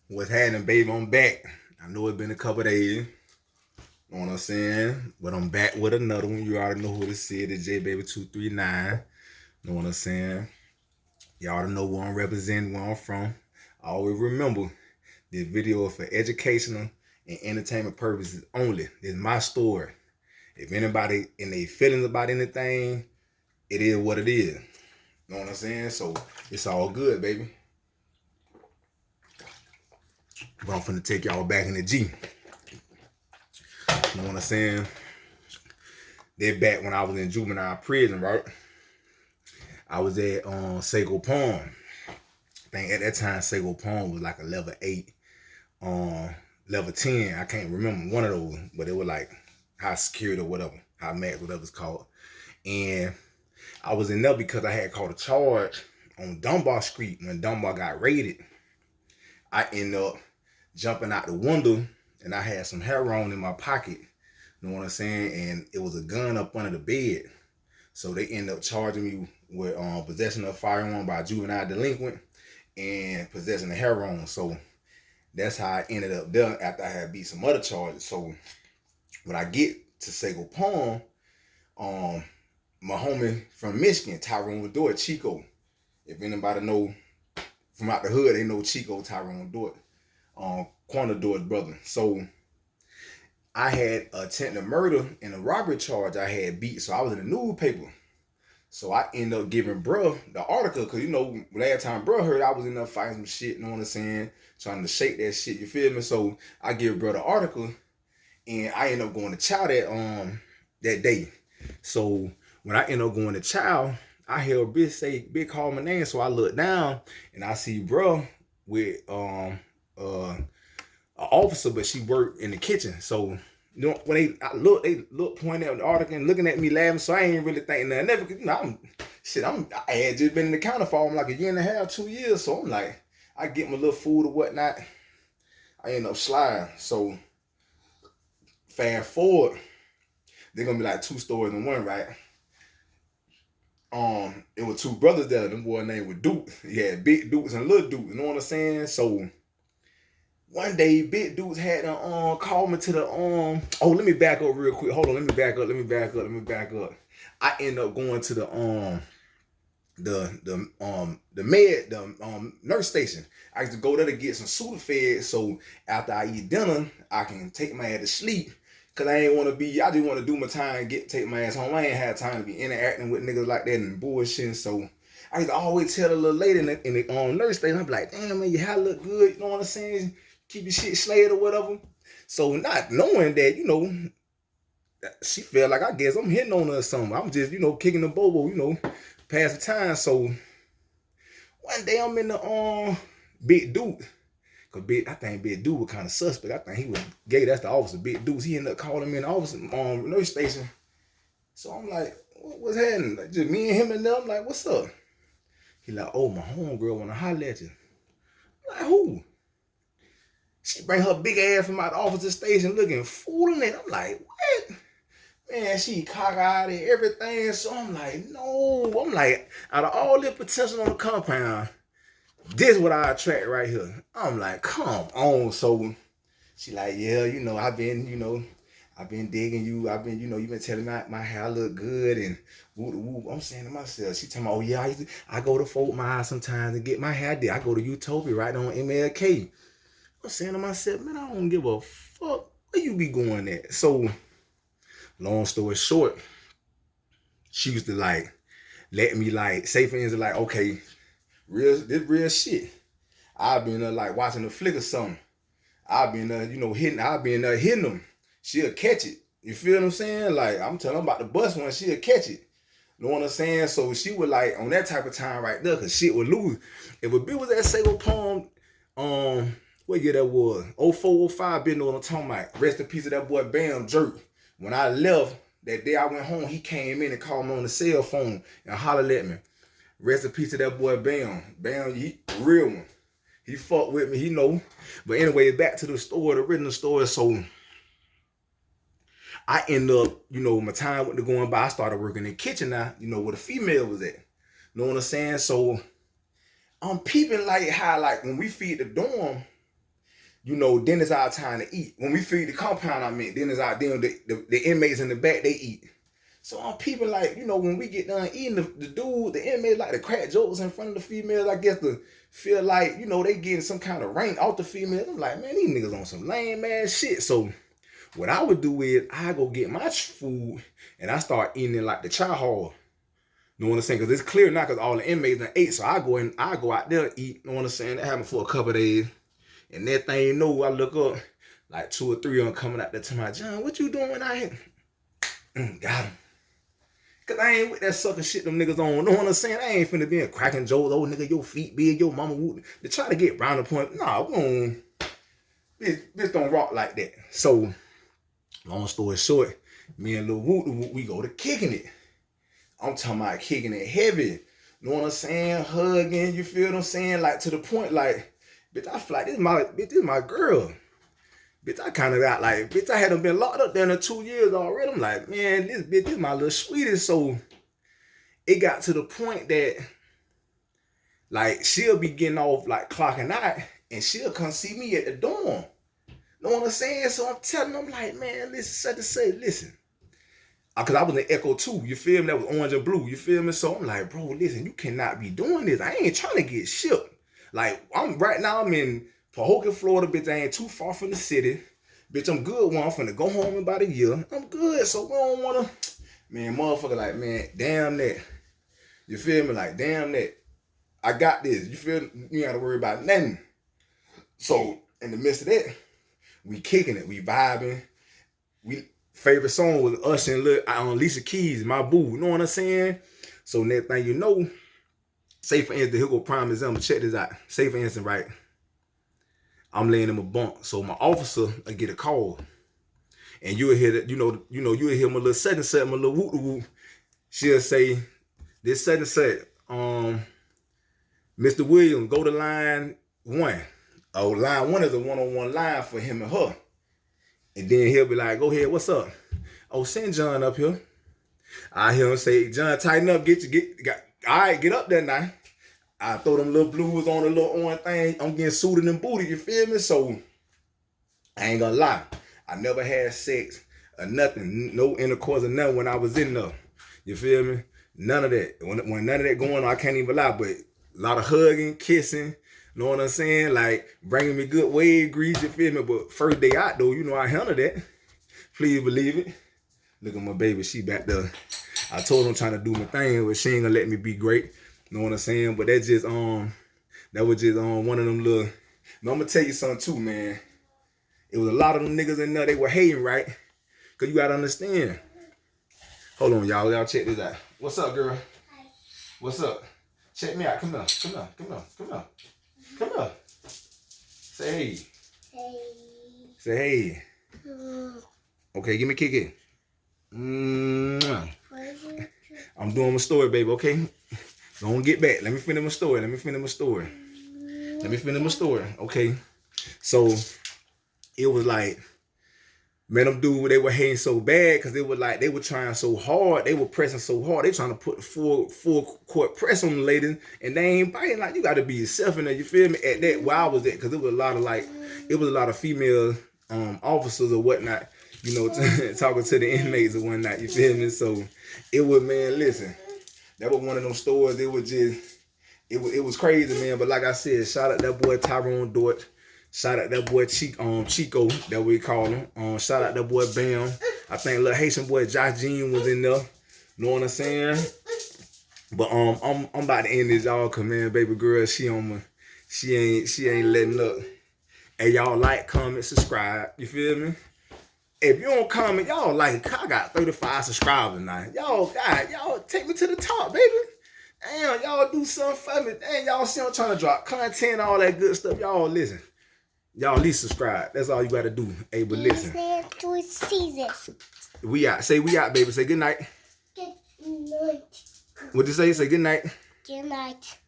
What's happening, baby? I'm back. I know it's been a couple days. Know what I'm saying? But I'm back with another one. You already know who this is. The J Baby 239. Know what I'm saying? Y'all already know where I'm representing, where I'm from. I always remember this video is for educational and entertainment purposes only. This is my story. If anybody in their feelings about anything, it is what it is. Know what I'm saying? So it's all good, baby. But I'm finna take y'all back in the G. You know what I'm saying? They're back when I was in juvenile prison, right? I was at Sago Palm. I think at that time Sago Palm was like a level 8, level 10. I can't remember one of those, but it was like high security or whatever, high max, whatever it's called. And I was in there because I had caught a charge on Dunbar Street when Dunbar got raided. I ended up jumping out the window and I had some heroin in my pocket. You know what I'm saying? And it was a gun up under the bed. So they ended up charging me with possession of a firearm by a juvenile delinquent and possessing of heroin. So that's how I ended up there after I had beat some other charges. So when I get to Sago Palm, my homie from Michigan, Tyrone Dort, Chico. If anybody know from out the hood, they know Chico, Tyrone Dort, Corner Dort's brother. So I had attempted murder and a robbery charge I had beat. So I was in the newspaper. So I ended up giving bruh the article, because, you know, last time bruh heard I was in there fighting some shit, you know what I'm saying? Trying to shake that shit, you feel me? So I give bruh the article, and I ended up going to chow that day. So when I ended up going to chow, I hear a bitch call my name. So I look down and I see bruh with an officer, but she worked in the kitchen. So you know, when they look pointing at the article and looking at me laughing. So I ain't really thinking nothing. Never, you know, I had just been in the counter for like a year and a half, 2 years. So I'm like, I get my little food or whatnot. I end up sliding. So fast forward, they're gonna be like two stories in one, right? It was two brothers there. Them boy name was Duke. He had Big Dukes and Little Dukes. You know what I'm saying? So one day, Big Dudes had to call me to the Oh, let me back up real quick. Hold on, let me back up. I end up going to the nurse station. I used to go there to get some Sudafed, so after I eat dinner, I can take my ass to sleep. Cause I ain't want to be. I just want to do my time, and take my ass home. I ain't had time to be interacting with niggas like that and bullshit. So I used to always tell the little lady in the nurse station, I'm like, damn man, your hair look good. You know what I'm saying? Keep your shit slayed or whatever. So not knowing that, you know, she felt like, I guess I'm hitting on her or something. I'm just, you know, kicking the bobo, you know, pass the time. So one day I'm in the Big Duke. Cause I think Big Duke was kind of suspect. I think he was gay. That's the officer. Big Duke. He ended up calling me in the office nurse station. So I'm like, what's happening? Like, just me and him and them. I'm like, what's up? He like, oh, my homegirl wanna holler at you. I'm like, who? She bring her big ass from out the office station looking fooling it. I'm like, what? Man, she cockeyed and everything. So I'm like, no. I'm like, out of all the potential on the compound, this is what I attract right here. I'm like, come on. So she like, yeah, you know, I've been digging you. You've been telling me my hair look good and whoop whoop. I'm saying to myself, she talking about, oh yeah, I go to Fort Myers sometimes and get my hair did. I go to Utopia right on MLK. I'm saying to myself, man, I don't give a fuck where you be going at. So, long story short, she used to like let me like say for instance, like, okay, this real shit. I've been like watching a flick or something. I've been hitting them. She'll catch it. You feel what I'm saying? Like I'm telling her about the bus one, she'll catch it. You know what I'm saying? So she would like on that type of time right there, cause shit would lose. If a bitch was at Sago Palm, what year that was? 04, 05, been know what I'm talking about. Rest in peace of that boy Bam Jerk. When I left, that day I went home, he came in and called me on the cell phone and hollered at me. Rest in peace of that boy Bam. Bam, he real one. He fucked with me, he know. But anyway, back to the story, the original story. So I end up, you know, my time went to going by. I started working in the kitchen now, you know, where the female was at. You know what I'm saying? So I'm peeping like how, like when we feed the dorm, you know, then it's our time to eat. When we feed the compound, I mean, then it's our then the inmates in the back, they eat. So I'm people like, you know, when we get done eating, the inmates like to crack jokes in front of the females, I guess to feel like, you know, they getting some kind of rank off the females. I'm like, man, these niggas on some lame ass shit. So what I would do is I go get my food and I start eating in like the chow hall. You know what I'm saying? Because it's clear now because all the inmates done ate. So I go out there and eat. You know what I'm saying? That happened for a couple of days. And that thing, you know, I look up, like 2 or 3 of them coming out there to my John, what you doing out here? Got him. Cause I ain't with that sucker shit them niggas on. Know what I'm saying? I ain't finna be a cracking jokes. Oh nigga, your feet big, your mama would. They try to get round the point. Nah, we don't. Bitch don't rock like that. So, long story short, me and Lil Woot, we go to kicking it. I'm talking about kicking it heavy. Know what I'm saying? Hugging, you feel what I'm saying? Like to the point, like, bitch, I feel like this is my girl. Bitch, I kind of got like, bitch, I hadn't been locked up there in 2 years already. I'm like, man, this bitch is my little sweetie. So it got to the point that, like, she'll be getting off, like, clocking out, and she'll come see me at the dorm. Know what I'm saying? So I'm telling them, like, man, listen, listen. Because I was in Echo 2, you feel me? That was orange and blue, you feel me? So I'm like, bro, listen, you cannot be doing this. I ain't trying to get shipped. Like, right now I'm in Pahokee, Florida, bitch. I ain't too far from the city. Bitch, I'm good. I'm finna go home in about a year. I'm good. So we don't wanna, man, motherfucker, like, man, damn that. You feel me? Like, damn that. I got this. You feel me? You ain't gotta worry about nothing. So, in the midst of that, we kicking it. We vibing. Favorite song was Usher and Alicia Keys, My Boo. You know what I'm saying? So, next thing you know, say for instance, here go prime example. Check this out. Say for instance, right? I'm laying in my bunk, so my officer will get a call, and you'll hear that, you'll hear my little set, my little whoop. She'll say, "This set, Mr. Williams, go to line 1. Oh, line 1 is a one-on-one line for him and her, and then he'll be like, go ahead, what's up? Oh, send John up here. I hear him say, John, tighten up, all right, get up there now. I throw them little blues on the little orange thing. I'm getting suited and booted, you feel me? So, I ain't gonna lie. I never had sex or nothing. No intercourse or nothing when I was in there. You feel me? None of that. When none of that going on, I can't even lie. But a lot of hugging, kissing. Know what I'm saying? Like, bringing me good wave grease, you feel me? But first day out, though, you know I handled that. Please believe it. Look at my baby. She back there. I told her I'm trying to do my thing, but she ain't gonna let me be great. Know what I'm saying? But that was just one of them little. No, I'm gonna tell you something too, man. It was a lot of them niggas in there. They were hating, right? Cause you gotta understand. Hold on, y'all. Y'all check this out. What's up, girl? Hi. What's up? Check me out. Come here. Say hey. Hey. Say hey. Okay, give me a kick it. I'm doing my story, baby. Okay. Don't get back. Let me finish my story. Okay. So it was like, man, them dudes, they were hating so bad because they were trying so hard. They were pressing so hard. They trying to put the full court press on the ladies, and they ain't biting. Like, you got to be yourself in there. You feel me? At that, where I was at, because it was a lot of female officers or whatnot, you know, talking to the inmates or whatnot. You feel me? So it was, man, listen. That was one of them stores. It was crazy, man. But like I said, shout out that boy Tyrone Dort. Shout out that boy Chico, that we call him. Shout out that boy Bam. I think little Haitian boy Josh Jean was in there. Know what I'm saying? But I'm about to end this, y'all, cause man, baby girl, she ain't letting up. Hey, y'all like, comment, subscribe. You feel me? If you don't comment, y'all like, I got 35 subscribers now. Y'all take me to the top, baby. Damn, y'all do something for me. Damn, y'all see I'm trying to drop content, all that good stuff. Y'all listen. Y'all at least subscribe. That's all you gotta do. Hey, but listen. We out. Say we out, baby. Say good night. Good night. What'd you say? Say good night. Good night.